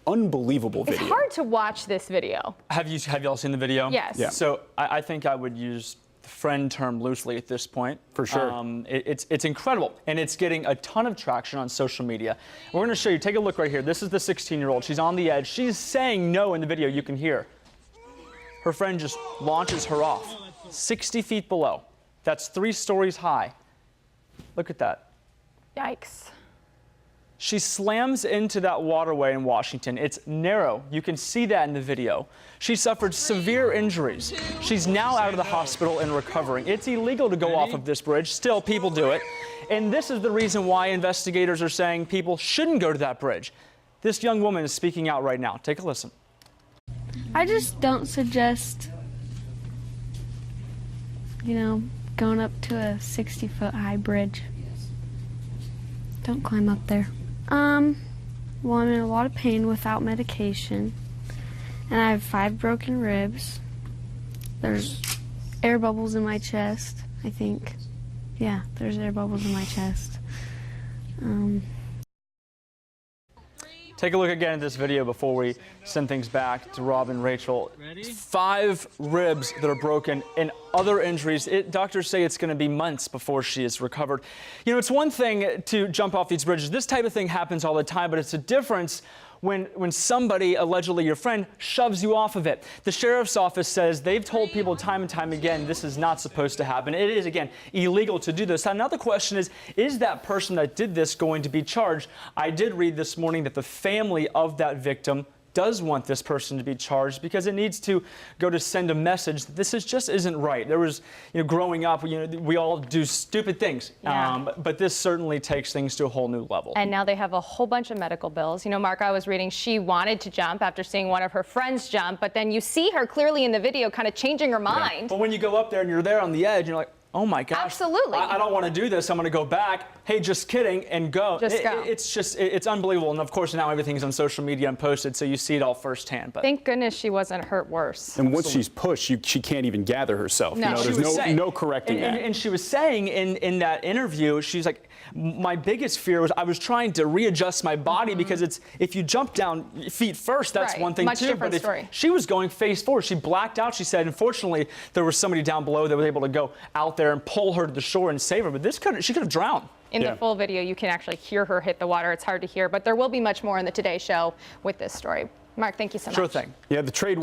unbelievable video. It's hard to watch this video. Have y'all seen the video? Yes. Yeah. So I think I would use the friend term loosely at this point. For sure. It's incredible, and it's getting a ton of traction on social media. We're going to show you. Take a look right here. This is the 16-year-old. She's on the edge. She's saying no in the video. You can hear. Her friend just launches her off 60 feet below. That's 3 stories high. Look at that. Yikes. She slams into that waterway in Washington. It's narrow. You can see that in the video. She suffered severe injuries. She's now out of the hospital and recovering. It's illegal to go off of this bridge. Still, people do it. And this is the reason why investigators are saying people shouldn't go to that bridge. This young woman is speaking out right now. Take a listen. I just don't suggest, going up to a 60-foot high bridge. Don't climb up there. Well, I'm in a lot of pain without medication, and I have 5 broken ribs. There's air bubbles in my chest, I think. Yeah, there's air bubbles in my chest. Take a look again at this video before we send things back to Rob and Rachel. 5 ribs that are broken and other injuries. Doctors say it's going to be months before she is recovered. It's one thing to jump off these bridges. This type of thing happens all the time, but it's a difference when somebody, allegedly your friend, shoves you off of it. The sheriff's office says they've told people time and time again this is not supposed to happen. It is, again, illegal to do this. Now the question is that person that did this going to be charged? I did read this morning that the family of that victim does want this person to be charged because it needs to go to send a message that this just isn't right. There was, growing up, we all do stupid things, but this certainly takes things to a whole new level. And now they have a whole bunch of medical bills. Mark, I was reading she wanted to jump after seeing one of her friends jump, but then you see her clearly in the video kind of changing her mind. Yeah. But when you go up there and you're there on the edge, you're like, oh my gosh. Absolutely. I don't want to do this. I'm going to go back. Hey, just kidding, and go. Just go. It's unbelievable. And of course, now everything's on social media and posted, so you see it all firsthand. But thank goodness she wasn't hurt worse. And once she's pushed, she can't even gather herself. No. There's no correcting that. And she was saying in that interview, she's like, my biggest fear was I was trying to readjust my body because if you jump down feet first, that's one thing Much too. Different But story. she was going face forward. She blacked out. She said, unfortunately, there was somebody down below that was able to go out there and pull her to the shore and save her. But she could have drowned. In the full video, you can actually hear her hit the water. It's hard to hear, but there will be much more in the Today Show with this story. Mark, thank you so much. Sure thing. Yeah, the trade